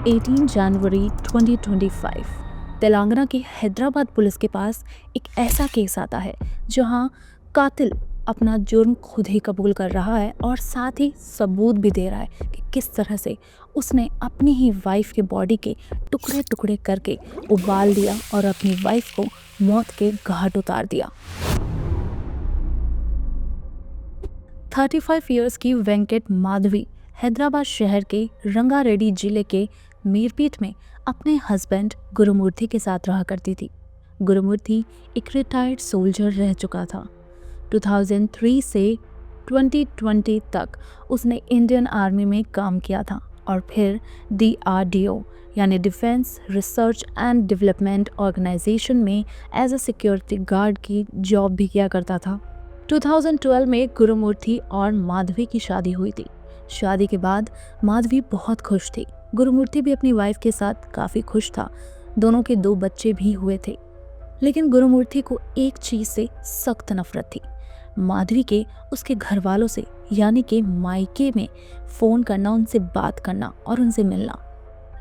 18 जनवरी 2025 तेलंगाना की हैदराबाद पुलिस के पास एक ऐसा केस आता है जहां कातिल अपना जुर्म खुद ही कबूल कर रहा है और साथ ही सबूत भी दे रहा है कि किस तरह से उसने अपनी ही वाइफ के बॉडी के टुकड़े टुकड़े करके उबाल दिया और अपनी वाइफ को मौत के घाट उतार दिया। 35 इयर्स की वेंकट माधवी हैदराबाद शहर के रंगारेड्डी जिले के मीरपीट में अपने हस्बैंड गुरुमूर्ति के साथ रहा करती थी। गुरुमूर्ति एक रिटायर्ड सोल्जर रह चुका था। 2003 से 2020 तक उसने इंडियन आर्मी में काम किया था और फिर DRDO यानी defence research and development organisation में एज अ सिक्योरिटी गार्ड की जॉब भी किया करता था। 2012 में गुरुमूर्ति और माधवी की शादी हुई थी। शादी के बाद माधवी बहुत खुश थी। गुरुमूर्ति भी अपनी वाइफ के साथ काफ़ी खुश था। दोनों के 2 बच्चे भी हुए थे। लेकिन गुरुमूर्ति को एक चीज़ से सख्त नफरत थी, माधवी के उसके घर वालों से, यानी कि मायके में फ़ोन करना, उनसे बात करना और उनसे मिलना।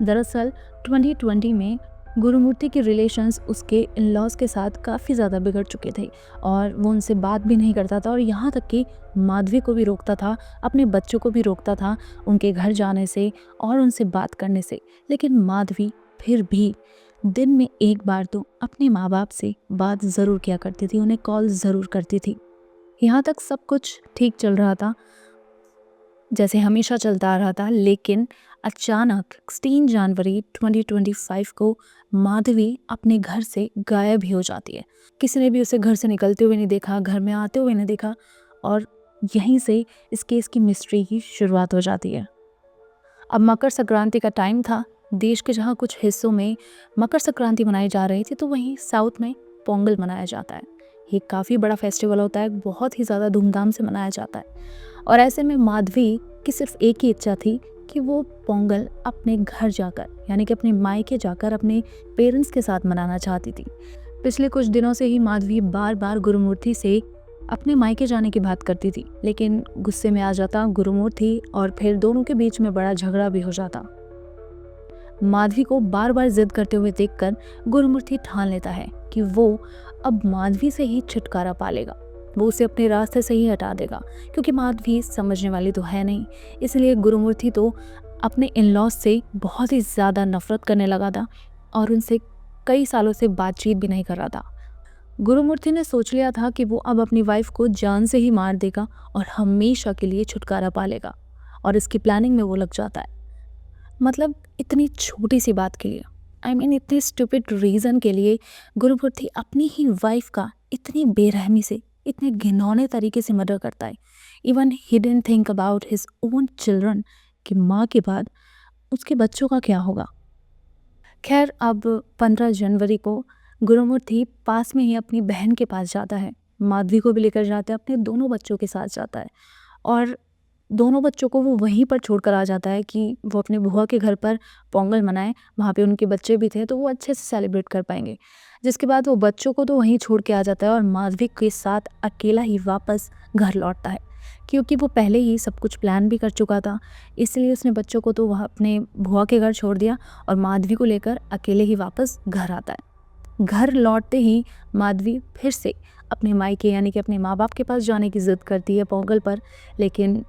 दरअसल 2020 में गुरुमूर्ति के रिलेशंस उसके इन-लॉज के साथ काफ़ी ज़्यादा बिगड़ चुके थे और वो उनसे बात भी नहीं करता था और यहाँ तक कि माधवी को भी रोकता था, अपने बच्चों को भी रोकता था उनके घर जाने से और उनसे बात करने से। लेकिन माधवी फिर भी दिन में एक बार तो अपने माँ बाप से बात ज़रूर किया करती थी, उन्हें कॉल ज़रूर करती थी। यहाँ तक सब कुछ ठीक चल रहा था, जैसे हमेशा चलता आ रहा था। लेकिन अचानक 16 जनवरी 2025 को माधवी अपने घर से गायब ही हो जाती है। किसी ने भी उसे घर से निकलते हुए नहीं देखा, घर में आते हुए नहीं देखा और यहीं से इस केस की मिस्ट्री की शुरुआत हो जाती है। अब मकर संक्रांति का टाइम था। देश के जहाँ कुछ हिस्सों में मकर संक्रांति मनाई जा रही थी तो वहीं साउथ में पोंगल मनाया जाता है। ये काफ़ी बड़ा फेस्टिवल होता है, बहुत ही ज़्यादा धूमधाम से मनाया जाता है। और ऐसे में माधवी की सिर्फ एक ही इच्छा थी कि वो पोंगल अपने घर जाकर, यानी कि अपने मायके जाकर अपने पेरेंट्स के साथ मनाना चाहती थी। पिछले कुछ दिनों से ही माधवी बार बार गुरुमूर्ति से अपने मायके जाने की बात करती थी, लेकिन गुस्से में आ जाता गुरुमूर्ति और फिर दोनों के बीच में बड़ा झगड़ा भी हो जाता। माधवी को बार बार जिद करते हुए देखकर गुरुमूर्ति ठान लेता है कि वो अब माधवी से ही छुटकारा पा लेगा, वो उसे अपने रास्ते से ही हटा देगा, क्योंकि माधवी समझने वाली तो है नहीं। इसलिए गुरुमूर्ति तो अपने इन-लॉज से बहुत ही ज़्यादा नफरत करने लगा था और उनसे कई सालों से बातचीत भी नहीं कर रहा था। गुरुमूर्ति ने सोच लिया था कि वो अब अपनी वाइफ को जान से ही मार देगा और हमेशा के लिए छुटकारा पा लेगा, और इसकी प्लानिंग में वो लग जाता है। मतलब इतनी छोटी सी बात के लिए, इतने स्टूपिड रीज़न के लिए गुरुमूर्ति अपनी ही वाइफ का इतनी बेरहमी से, इतने घिनौने तरीके से मर्डर करता है। Even he didn't think about his own children कि माँ के बाद उसके बच्चों का क्या होगा। खैर, अब 15 जनवरी को गुरुमूर्ति पास में ही अपनी बहन के पास जाता है, माधवी को भी लेकर जाता है, अपने दोनों बच्चों के साथ जाता है और दोनों बच्चों को वो वहीं पर छोड़कर आ जाता है कि वो अपने बुआ के घर पर पोंगल मनाए। वहाँ पे उनके बच्चे भी थे तो वो अच्छे से सेलिब्रेट कर पाएंगे। जिसके बाद वो बच्चों को तो वहीं छोड़ के आ जाता है और माधवी के साथ अकेला ही वापस घर लौटता है, क्योंकि वो पहले ही सब कुछ प्लान भी कर चुका था। इसलिए उसने बच्चों को तो वहाँ अपने बुआ के घर छोड़ दिया और माधवी को लेकर अकेले ही वापस घर आता है। घर लौटते ही माधवी फिर से अपने मायके, यानी कि अपने माँ बाप के पास जाने की ज़िद करती है पोंगल पर, लेकिन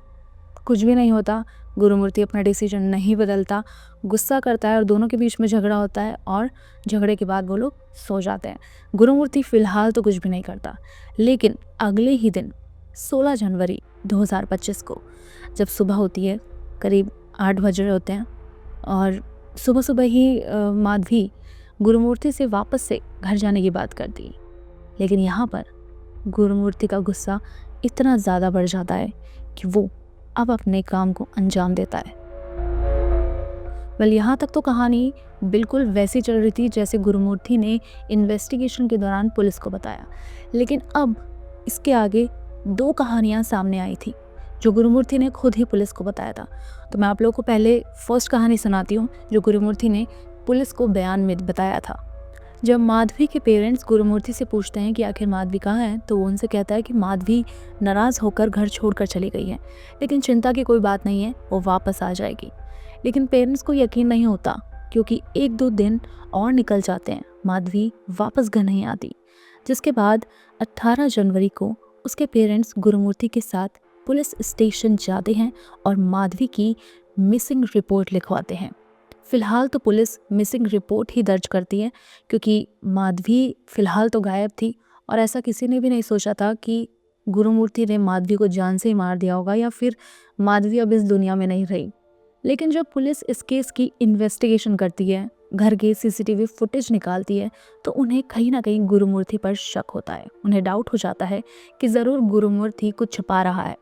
कुछ भी नहीं होता। गुरुमूर्ति अपना डिसीजन नहीं बदलता, गुस्सा करता है और दोनों के बीच में झगड़ा होता है और झगड़े के बाद वो लोग सो जाते हैं। गुरुमूर्ति फ़िलहाल तो कुछ भी नहीं करता, लेकिन अगले ही दिन 16 जनवरी 2025 को जब सुबह होती है, करीब 8 बज रहे होते हैं और सुबह सुबह ही माधवी गुरुमूर्ति से वापस से घर जाने की बात करती है। लेकिन यहाँ पर गुरुमूर्ति का गुस्सा इतना ज़्यादा बढ़ जाता है कि वो अब अपने काम को अंजाम देता है। यहाँ तक तो कहानी बिल्कुल वैसी चल रही थी जैसे गुरुमूर्ति ने इन्वेस्टिगेशन के दौरान पुलिस को बताया। लेकिन अब इसके आगे 2 कहानियाँ सामने आई थी जो गुरुमूर्ति ने खुद ही पुलिस को बताया था। तो मैं आप लोगों को पहले फर्स्ट कहानी सुनाती हूँ जो गुरुमूर्ति ने पुलिस को बयान में बताया था। जब माधवी के पेरेंट्स गुरुमूर्ति से पूछते हैं कि आखिर माधवी कहाँ है, तो वो उनसे कहता है कि माधवी नाराज़ होकर घर छोड़कर चली गई है, लेकिन चिंता की कोई बात नहीं है, वो वापस आ जाएगी। लेकिन पेरेंट्स को यकीन नहीं होता क्योंकि 1-2 दिन और निकल जाते हैं, माधवी वापस घर नहीं आती। जिसके बाद 18 जनवरी को उसके पेरेंट्स गुरुमूर्ति के साथ पुलिस स्टेशन जाते हैं और माधवी की मिसिंग रिपोर्ट लिखवाते हैं। फिलहाल तो पुलिस मिसिंग रिपोर्ट ही दर्ज करती है क्योंकि माधवी फिलहाल तो गायब थी और ऐसा किसी ने भी नहीं सोचा था कि गुरुमूर्ति ने माधवी को जान से ही मार दिया होगा या फिर माधवी अब इस दुनिया में नहीं रही। लेकिन जब पुलिस इस केस की इन्वेस्टिगेशन करती है, घर के सीसीटीवी फुटेज निकालती है, तो उन्हें कहीं ना कहीं गुरुमूर्ति पर शक होता है। उन्हें डाउट हो जाता है कि ज़रूर गुरुमूर्ति कुछ छुपा रहा है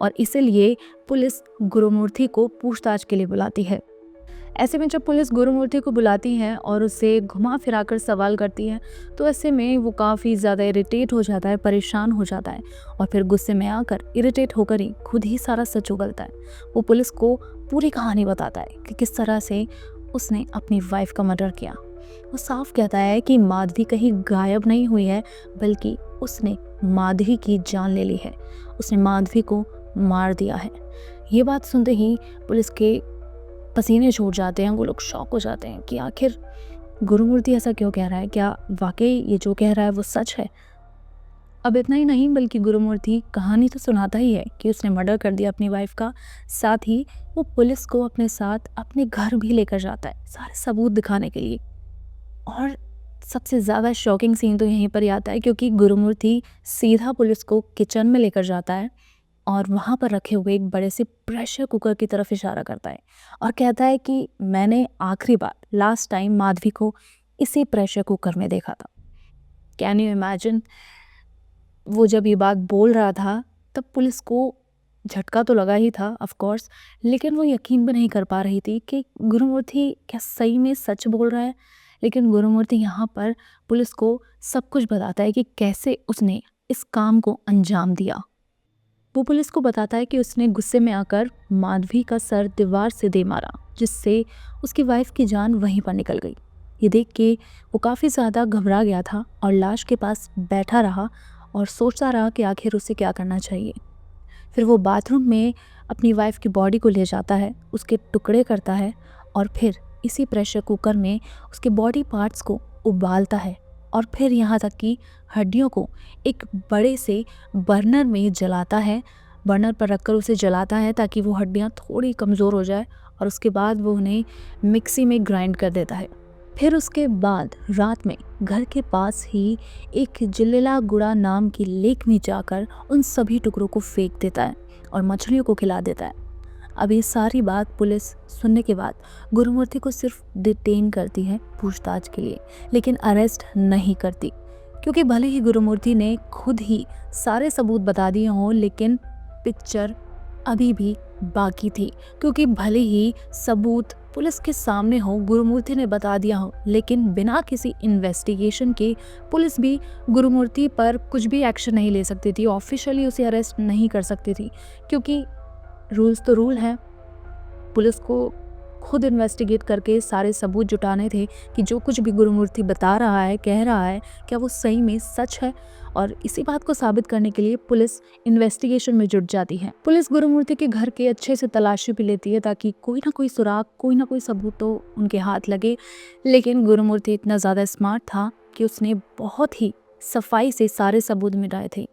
और इसीलिए पुलिस गुरुमूर्ति को पूछताछ के लिए बुलाती है। ऐसे में जब पुलिस गुरुमूर्ति को बुलाती है और उसे घुमा फिराकर सवाल करती है, तो ऐसे में वो काफ़ी ज़्यादा इरिटेट हो जाता है, परेशान हो जाता है और फिर गुस्से में आकर इरिटेट होकर ही खुद ही सारा सच उगलता है। वो पुलिस को पूरी कहानी बताता है कि किस तरह से उसने अपनी वाइफ का मर्डर किया। वो साफ कहता है कि माधवी कहीं गायब नहीं हुई है, बल्कि उसने माधवी की जान ले ली है, उसने माधवी को मार दिया है। ये बात सुनते ही पुलिस के पसीने छूट जाते हैं, वो लोग शॉक हो जाते हैं कि आखिर गुरुमूर्ति ऐसा क्यों कह रहा है, क्या वाकई ये जो कह रहा है वो सच है। अब इतना ही नहीं बल्कि गुरुमूर्ति कहानी तो सुनाता ही है कि उसने मर्डर कर दिया अपनी वाइफ का, साथ ही वो पुलिस को अपने साथ अपने घर भी लेकर जाता है सारे सबूत दिखाने के लिए। और सबसे ज़्यादा शॉकिंग सीन तो यहीं पर ही आता है क्योंकि गुरुमूर्ति सीधा पुलिस को किचन में लेकर जाता है और वहाँ पर रखे हुए एक बड़े से प्रेशर कुकर की तरफ इशारा करता है और कहता है कि मैंने आखिरी बार लास्ट टाइम माधवी को इसी प्रेशर कुकर में देखा था। कैन यू इमेजिन, वो जब ये बात बोल रहा था तब पुलिस को झटका तो लगा ही था ऑफ कोर्स, लेकिन वो यकीन भी नहीं कर पा रही थी कि गुरुमूर्ति क्या सही में सच बोल रहा है। लेकिन गुरुमूर्ति यहाँ पर पुलिस को सब कुछ बताता है कि कैसे उसने इस काम को अंजाम दिया। वो पुलिस को बताता है कि उसने गुस्से में आकर माधवी का सर दीवार से दे मारा, जिससे उसकी वाइफ की जान वहीं पर निकल गई। ये देख के वो काफ़ी ज़्यादा घबरा गया था और लाश के पास बैठा रहा और सोचता रहा कि आखिर उसे क्या करना चाहिए। फिर वो बाथरूम में अपनी वाइफ की बॉडी को ले जाता है, उसके टुकड़े करता है और फिर इसी प्रेशर कुकर में उसके बॉडी पार्ट्स को उबालता है और फिर यहाँ तक कि हड्डियों को एक बड़े से बर्नर में जलाता है, बर्नर पर रखकर उसे जलाता है ताकि वो हड्डियाँ थोड़ी कमज़ोर हो जाए और उसके बाद वो उन्हें मिक्सी में ग्राइंड कर देता है। फिर उसके बाद रात में घर के पास ही एक जिलेला गुड़ा नाम की लेक में जाकर उन सभी टुकड़ों को फेंक देता है और मछलियों को खिला देता है। अब ये सारी बात पुलिस सुनने के बाद गुरुमूर्ति को सिर्फ डिटेन करती है पूछताछ के लिए, लेकिन अरेस्ट नहीं करती क्योंकि भले ही गुरुमूर्ति ने खुद ही सारे सबूत बता दिए हों, लेकिन पिक्चर अभी भी बाकी थी। क्योंकि भले ही सबूत पुलिस के सामने हो, गुरुमूर्ति ने बता दिया हो, लेकिन बिना किसी इन्वेस्टिगेशन के पुलिस भी गुरुमूर्ति पर कुछ भी एक्शन नहीं ले सकती थी, ऑफिशियली उसे अरेस्ट नहीं कर सकती थी क्योंकि रूल्स तो रूल है। पुलिस को खुद इन्वेस्टिगेट करके सारे सबूत जुटाने थे कि जो कुछ भी गुरुमूर्ति बता रहा है, कह रहा है, क्या वो सही में सच है। और इसी बात को साबित करने के लिए पुलिस इन्वेस्टिगेशन में जुट जाती है। पुलिस गुरुमूर्ति के घर के अच्छे से तलाशी भी लेती है ताकि कोई ना कोई सुराग, कोई ना कोई सबूत तो उनके हाथ लगे। लेकिन गुरुमूर्ति इतना ज़्यादा स्मार्ट था कि उसने बहुत ही सफाई से सारे सबूत मिटाए थे।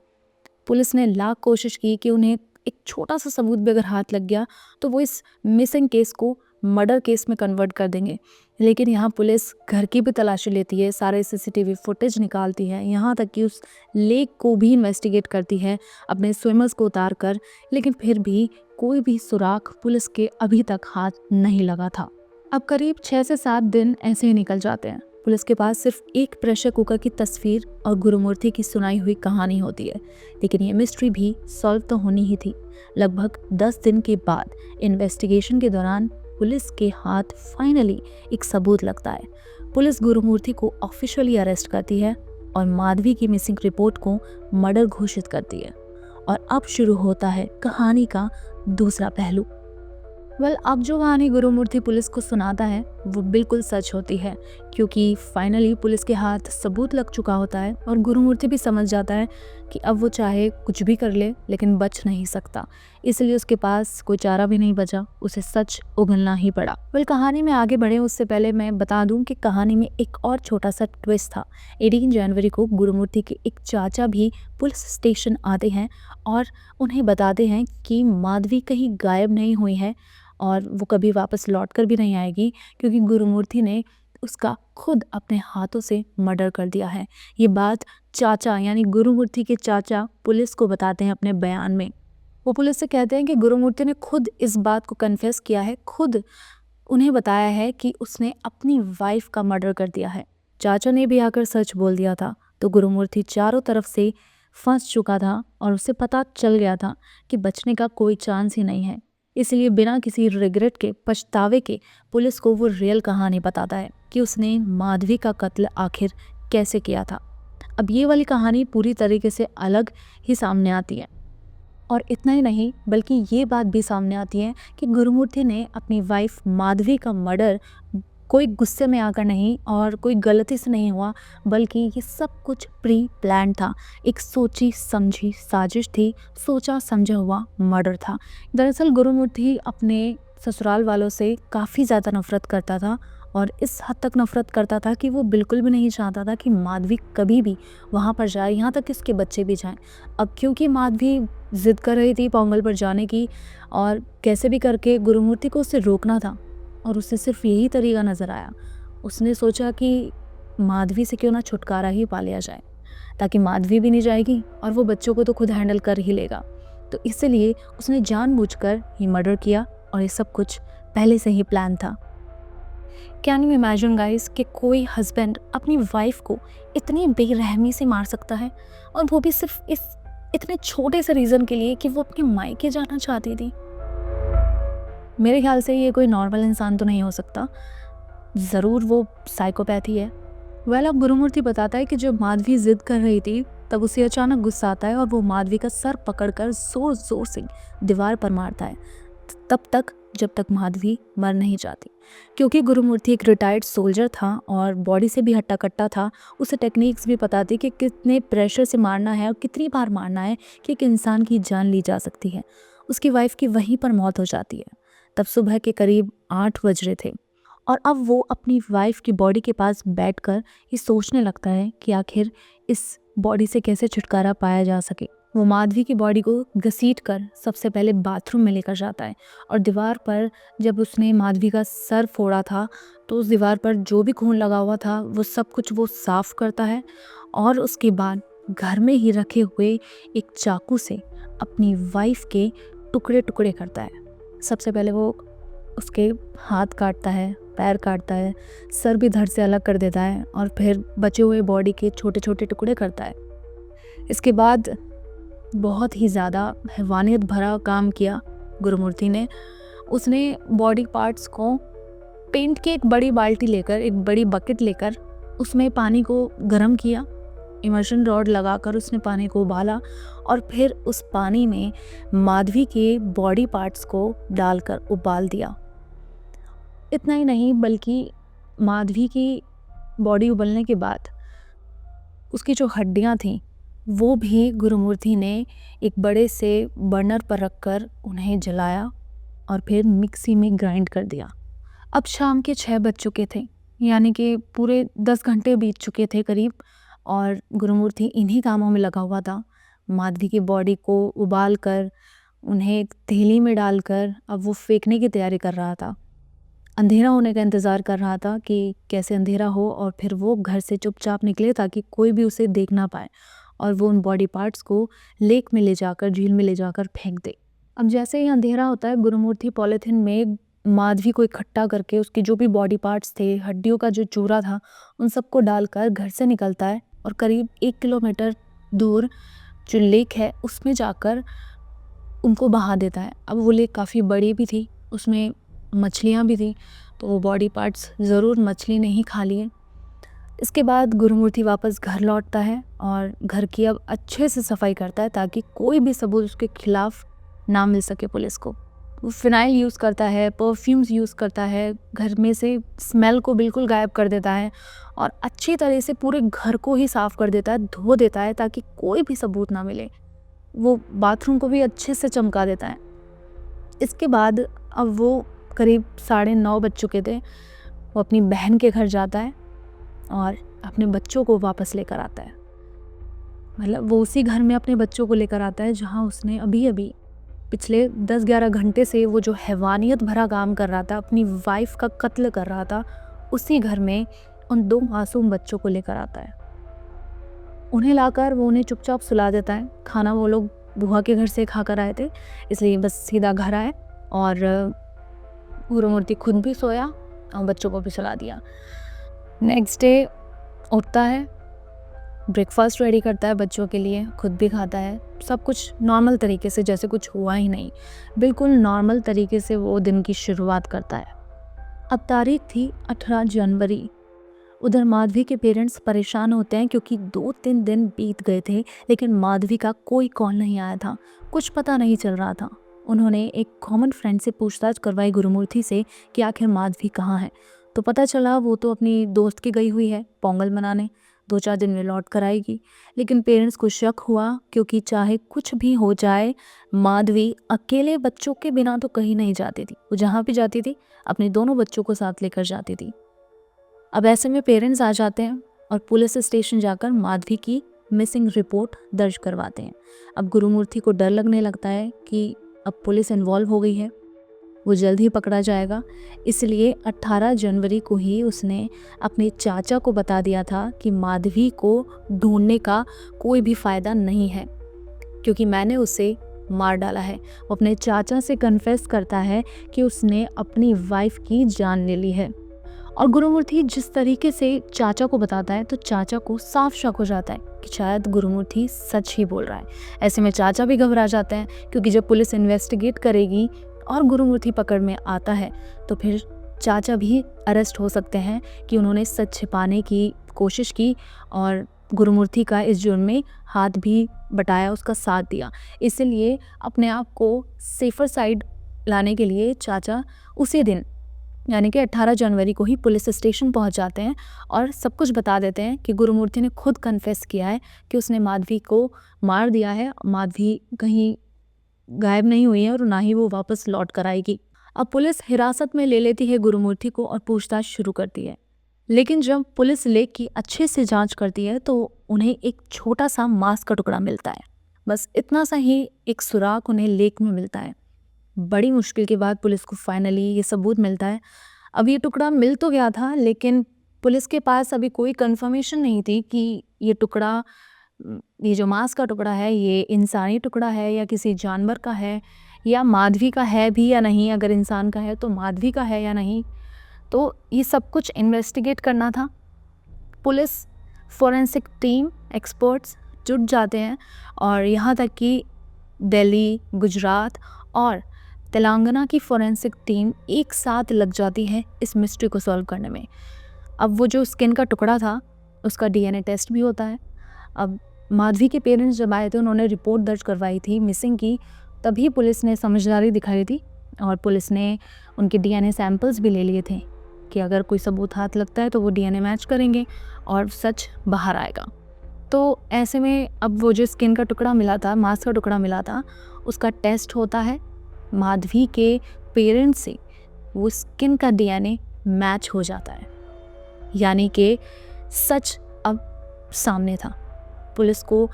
पुलिस ने लाख कोशिश की कि उन्हें एक छोटा सा सबूत भी अगर हाथ लग गया तो वो इस मिसिंग केस को मर्डर केस में कन्वर्ट कर देंगे। लेकिन यहाँ पुलिस घर की भी तलाशी लेती है, सारे सीसीटीवी फुटेज निकालती है, यहाँ तक कि उस लेक को भी इन्वेस्टिगेट करती है अपने स्विमर्स को उतार कर, लेकिन फिर भी कोई भी सुराग पुलिस के अभी तक हाथ नहीं लगा था। अब करीब 6 से 7 दिन ऐसे ही निकल जाते हैं। पुलिस के पास सिर्फ एक प्रेशर कुकर की तस्वीर और गुरुमूर्ति की सुनाई हुई कहानी होती है, लेकिन ये मिस्ट्री भी सॉल्व तो होनी ही थी। लगभग 10 दिन के बाद इन्वेस्टिगेशन के दौरान पुलिस के हाथ फाइनली एक सबूत लगता है। पुलिस गुरुमूर्ति को ऑफिशियली अरेस्ट करती है और माधवी की मिसिंग रिपोर्ट को मर्डर घोषित करती है। और अब शुरू होता है कहानी का दूसरा पहलू। अब जो कहानी गुरुमूर्ति पुलिस को सुनाता है वो बिल्कुल सच होती है, क्योंकि फाइनली पुलिस के हाथ सबूत लग चुका होता है और गुरुमूर्ति भी समझ जाता है कि अब वो चाहे कुछ भी कर ले लेकिन बच नहीं सकता। इसलिए उसके पास कोई चारा भी नहीं बचा, उसे सच उगलना ही पड़ा। कहानी में आगे बढ़े उससे पहले मैं बता दूं कि कहानी में एक और छोटा सा ट्विस्ट था। 18 जनवरी को गुरुमूर्ति के एक चाचा भी पुलिस स्टेशन आते हैं और उन्हें बताते हैं कि माधवी कहीं गायब नहीं हुई है और वो कभी वापस लौट कर भी नहीं आएगी, क्योंकि गुरुमूर्ति ने उसका खुद अपने हाथों से मर्डर कर दिया है। ये बात चाचा यानी गुरुमूर्ति के चाचा पुलिस को बताते हैं अपने बयान में। वो पुलिस से कहते हैं कि गुरुमूर्ति ने खुद इस बात को कन्फेस किया है, खुद उन्हें बताया है कि उसने अपनी वाइफ का मर्डर कर दिया है। चाचा ने भी आकर सच बोल दिया था, तो गुरुमूर्ति चारों तरफ से फंस चुका था और उसे पता चल गया था कि बचने का कोई चांस ही नहीं है। इसलिए बिना किसी रिग्रेट के, पछतावे के, पुलिस को वो रियल कहानी बताता है कि उसने माधवी का कत्ल आखिर कैसे किया था। अब ये वाली कहानी पूरी तरीके से अलग ही सामने आती है और इतना ही नहीं बल्कि ये बात भी सामने आती है कि गुरुमूर्ति ने अपनी वाइफ माधवी का मर्डर कोई गुस्से में आकर नहीं और कोई गलती से नहीं हुआ, बल्कि ये सब कुछ प्री प्लान था। एक सोची समझी साजिश थी, सोचा समझा हुआ मर्डर था। दरअसल गुरुमूर्ति अपने ससुराल वालों से काफ़ी ज़्यादा नफरत करता था और इस हद तक नफरत करता था कि वो बिल्कुल भी नहीं चाहता था कि माधवी कभी भी वहाँ पर जाए, यहाँ तक कि उसके बच्चे भी जाएं। अब क्योंकि माधवी ज़िद कर रही थी पोंगल पर जाने की और कैसे भी करके गुरुमूर्ति को उससे रोकना था और उसे सिर्फ यही तरीका नज़र आया। उसने सोचा कि माधवी से क्यों ना छुटकारा ही पा लिया जाए, ताकि माधवी भी नहीं जाएगी और वो बच्चों को तो खुद हैंडल कर ही लेगा। तो इसलिए उसने जानबूझकर ये मर्डर किया और ये सब कुछ पहले से ही प्लान था। कैन यू इमेजिन गाइस कि कोई हस्बैंड अपनी वाइफ को इतनी बेरहमी से मार सकता है, और वो भी सिर्फ इस इतने छोटे से रीज़न के लिए कि वो अपने मायके जाना चाहती थी। मेरे ख्याल से ये कोई नॉर्मल इंसान तो नहीं हो सकता, ज़रूर वो साइकोपैथ ही है। अब गुरुमूर्ति बताता है कि जब माधवी जिद कर रही थी तब उसे अचानक गुस्सा आता है और वो माधवी का सर पकड़कर ज़ोर ज़ोर से दीवार पर मारता है, तब तक जब तक माधवी मर नहीं जाती। क्योंकि गुरुमूर्ति एक रिटायर्ड सोल्जर था और बॉडी से भी हट्टा कट्टा था, उसे टेक्निक्स भी पता थी कि कितने प्रेशर से मारना है और कितनी बार मारना है कि एक इंसान की जान ली जा सकती है। उसकी वाइफ की वहीं पर मौत हो जाती है। तब सुबह के करीब 8 बज रहे थे और अब वो अपनी वाइफ की बॉडी के पास बैठकर ये सोचने लगता है कि आखिर इस बॉडी से कैसे छुटकारा पाया जा सके। वो माधवी की बॉडी को घसीटकर सबसे पहले बाथरूम में लेकर जाता है और दीवार पर जब उसने माधवी का सर फोड़ा था तो उस दीवार पर जो भी खून लगा हुआ था वो सब कुछ वो साफ़ करता है और उसके बाद घर में ही रखे हुए एक चाकू से अपनी वाइफ के टुकड़े टुकड़े करता है। सबसे पहले वो उसके हाथ काटता है, पैर काटता है, सर भी धड़ से अलग कर देता है और फिर बचे हुए बॉडी के छोटे छोटे टुकड़े करता है। इसके बाद बहुत ही ज़्यादा हैवानियत भरा काम किया गुरुमूर्ति ने। उसने बॉडी पार्ट्स को पेंट की एक बड़ी बाल्टी लेकर, एक बड़ी बकेट लेकर उसमें पानी को गर्म किया, इमर्शन रॉड लगाकर उसने पानी को उबाला और फिर उस पानी में माधवी के बॉडी पार्ट्स को डालकर उबाल दिया। इतना ही नहीं बल्कि माधवी की बॉडी उबलने के बाद उसकी जो हड्डियां थीं वो भी गुरुमूर्ति ने एक बड़े से बर्नर पर रखकर उन्हें जलाया और फिर मिक्सी में ग्राइंड कर दिया। अब शाम के 6 बज चुके थे, यानी कि पूरे 10 घंटे बीत चुके थे करीब, और गुरुमूर्ति इन्हीं कामों में लगा हुआ था। माधवी की बॉडी को उबाल कर उन्हें एक थैली में डालकर अब वो फेंकने की तैयारी कर रहा था। अंधेरा होने का इंतज़ार कर रहा था कि कैसे अंधेरा हो और फिर वो घर से चुपचाप निकले ताकि कोई भी उसे देख ना पाए और वो उन बॉडी पार्ट्स को लेक में ले जाकर, झील में ले जाकर फेंक दे। अब जैसे ही अंधेरा होता है गुरुमूर्ति पॉलीथिन में माधवी को इकट्ठा करके उसकी जो भी बॉडी पार्ट्स थे, हड्डियों का जो चूरा था, उन सबको डालकर घर से निकलता है और करीब 1 किलोमीटर दूर जो लेक है उसमें जाकर उनको बहा देता है। अब वो लेक काफ़ी बड़ी भी थी, उसमें मछलियाँ भी थी, तो वो बॉडी पार्ट्स ज़रूर मछली ने ही खा लिए। इसके बाद गुरुमूर्ति वापस घर लौटता है और घर की अब अच्छे से सफाई करता है ताकि कोई भी सबूत उसके खिलाफ ना मिल सके पुलिस को। वो फ़िनाइल यूज़ करता है, परफ्यूम्स यूज़ करता है, घर में से स्मेल को बिल्कुल गायब कर देता है और अच्छी तरह से पूरे घर को ही साफ़ कर देता है, धो देता है ताकि कोई भी सबूत ना मिले। वो बाथरूम को भी अच्छे से चमका देता है। इसके बाद अब वो करीब 9:30 बज चुके थे। वो अपनी बहन के घर जाता है और अपने बच्चों को वापस लेकर आता है। मतलब वो उसी घर में अपने बच्चों को लेकर आता है जहाँ उसने अभी-अभी पिछले 10-11 घंटे से वो जो हैवानियत भरा काम कर रहा था, अपनी वाइफ का कत्ल कर रहा था, उसी घर में उन 2 मासूम बच्चों को लेकर आता है। उन्हें लाकर वो उन्हें चुपचाप सुला देता है। खाना वो लोग बुआ के घर से खाकर आए थे, इसलिए बस सीधा घर आए और गुरुमूर्ति खुद भी सोया और बच्चों को भी सुला दिया। नेक्स्ट डे उठता है, ब्रेकफास्ट रेडी करता है बच्चों के लिए, खुद भी खाता है। सब कुछ नॉर्मल तरीके से, जैसे कुछ हुआ ही नहीं, बिल्कुल नॉर्मल तरीके से वो दिन की शुरुआत करता है। अब तारीख थी 18 जनवरी। उधर माधवी के पेरेंट्स परेशान होते हैं क्योंकि 2-3 दिन बीत गए थे लेकिन माधवी का कोई कॉल नहीं आया था, कुछ पता नहीं चल रहा था। उन्होंने एक कॉमन फ्रेंड से पूछताछ करवाई गुरुमूर्ति से कि आखिर माधवी कहाँ है, तो पता चला वो तो अपनी दोस्त की गई हुई है पोंगल मनाने, 2-4 दिन में लौट कर आएगी। लेकिन पेरेंट्स को शक हुआ क्योंकि चाहे कुछ भी हो जाए, माधवी अकेले बच्चों के बिना तो कहीं नहीं जाती थी। वो जहाँ भी जाती थी अपने दोनों बच्चों को साथ लेकर जाती थी। अब ऐसे में पेरेंट्स आ जाते हैं और पुलिस स्टेशन जाकर माधवी की मिसिंग रिपोर्ट दर्ज करवाते हैं। अब गुरुमूर्ति को डर लगने लगता है कि अब पुलिस इन्वॉल्व हो गई है, वो जल्द ही पकड़ा जाएगा, इसलिए 18 जनवरी को ही उसने अपने चाचा को बता दिया था कि माधवी को ढूंढने का कोई भी फ़ायदा नहीं है क्योंकि मैंने उसे मार डाला है। वो अपने चाचा से कन्फेस करता है कि उसने अपनी वाइफ की जान ले ली है और गुरुमूर्ति जिस तरीके से चाचा को बताता है तो चाचा को साफ शक हो जाता है कि शायद गुरुमूर्ति सच ही बोल रहा है। ऐसे में चाचा भी घबरा जाते हैं क्योंकि जब पुलिस इन्वेस्टिगेट करेगी और गुरुमूर्ति पकड़ में आता है तो फिर चाचा भी अरेस्ट हो सकते हैं कि उन्होंने सच छिपाने की कोशिश की और गुरुमूर्ति का इस जुर्म में हाथ भी बटाया, उसका साथ दिया। इसलिए अपने आप को सेफर साइड लाने के लिए चाचा उसी दिन यानी कि 18 जनवरी को ही पुलिस स्टेशन पहुंच जाते हैं और सब कुछ बता देते हैं कि गुरुमूर्ति ने खुद कन्फेस किया है कि उसने माधवी को मार दिया है। माधवी कहीं गायब नहीं हुई है और ना ही वो वापस लौट कर आएगी। अब पुलिस हिरासत में ले लेती है गुरुमूर्ति को और पूछताछ शुरू करती है। लेकिन जब पुलिस लेक की अच्छे से जांच करती है तो उन्हें एक छोटा सा मांस का टुकड़ा मिलता है। बस इतना सा ही एक सुराख उन्हें लेक में मिलता है। बड़ी मुश्किल के बाद पुलिस को फाइनली ये सबूत मिलता है। अब ये टुकड़ा मिल तो गया था लेकिन पुलिस के पास अभी कोई कंफर्मेशन नहीं थी कि ये टुकड़ा, ये जो मांस का टुकड़ा है ये इंसानी टुकड़ा है या किसी जानवर का है या माधवी का है भी या नहीं। अगर इंसान का है तो माधवी का है या नहीं, तो ये सब कुछ इन्वेस्टिगेट करना था। पुलिस, फोरेंसिक टीम, एक्सपर्ट्स जुट जाते हैं और यहाँ तक कि दिल्ली, गुजरात और तेलंगाना की फोरेंसिक टीम एक साथ लग जाती है इस मिस्ट्री को सॉल्व करने में। अब वो जो स्किन का टुकड़ा था उसका डीएनए टेस्ट भी होता है। अब माधवी के पेरेंट्स जब आए थे उन्होंने रिपोर्ट दर्ज करवाई थी मिसिंग की, तभी पुलिस ने समझदारी दिखाई थी और पुलिस ने उनके डीएनए सैंपल्स भी ले लिए थे कि अगर कोई सबूत हाथ लगता है तो वो डीएनए मैच करेंगे और सच बाहर आएगा। तो ऐसे में अब वो जो स्किन का टुकड़ा मिला था, मांस का टुकड़ा मिला था, उसका टेस्ट होता है। माधवी के पेरेंट्स से वो स्किन का डीएनए मैच हो जाता है, यानी कि सच अब सामने था। पुलिस को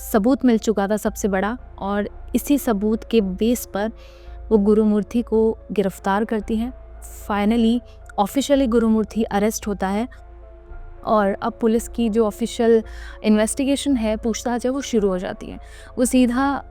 सबूत मिल चुका था सबसे बड़ा और इसी सबूत के बेस पर वो गुरुमूर्ति को गिरफ्तार करती है। फाइनली ऑफिशियली गुरुमूर्ति अरेस्ट होता है और अब पुलिस की जो ऑफिशियल इन्वेस्टिगेशन है, पूछताछ है, वो शुरू हो जाती है। वो सीधा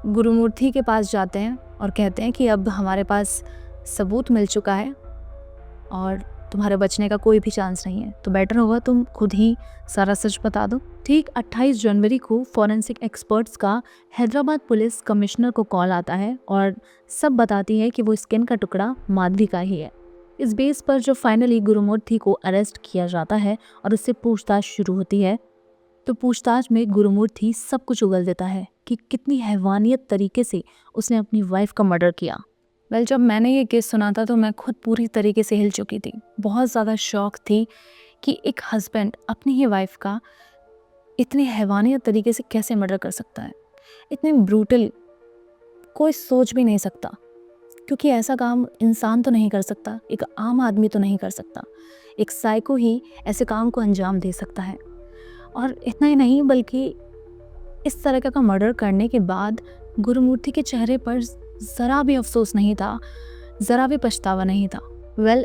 गुरुमूर्ति के पास जाते हैं और कहते हैं कि अब हमारे पास सबूत मिल चुका है और तुम्हारे बचने का कोई भी चांस नहीं है, तो बेटर होगा तुम खुद ही सारा सच बता दो। ठीक 28 जनवरी को फॉरेंसिक एक्सपर्ट्स का हैदराबाद पुलिस कमिश्नर को कॉल आता है और सब बताती है कि वो स्किन का टुकड़ा माधवी का ही है। इस बेस पर जो फाइनली गुरुमूर्ति को अरेस्ट किया जाता है और उससे पूछताछ शुरू होती है, तो पूछताछ में गुरुमूर्ति सब कुछ उगल देता है कि कितनी हैवानियत तरीके से उसने अपनी वाइफ का मर्डर किया। जब मैंने ये केस सुना था तो मैं खुद पूरी तरीके से हिल चुकी थी। बहुत ज़्यादा शॉक थी कि एक हस्बैंड अपनी ही वाइफ का इतनी हैवानियत तरीके से कैसे मर्डर कर सकता है। इतने ब्रूटल कोई सोच भी नहीं सकता, क्योंकि ऐसा काम इंसान तो नहीं कर सकता, एक आम आदमी तो नहीं कर सकता। एक साइको ही ऐसे काम को अंजाम दे सकता है। और इतना ही नहीं, बल्कि इस तरह का मर्डर करने के बाद गुरुमूर्ति के चेहरे पर ज़रा भी अफसोस नहीं था, ज़रा भी पछतावा नहीं था।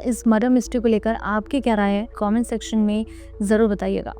इस मर्डर मिस्ट्री को लेकर आपकी क्या राय है, कमेंट सेक्शन में ज़रूर बताइएगा।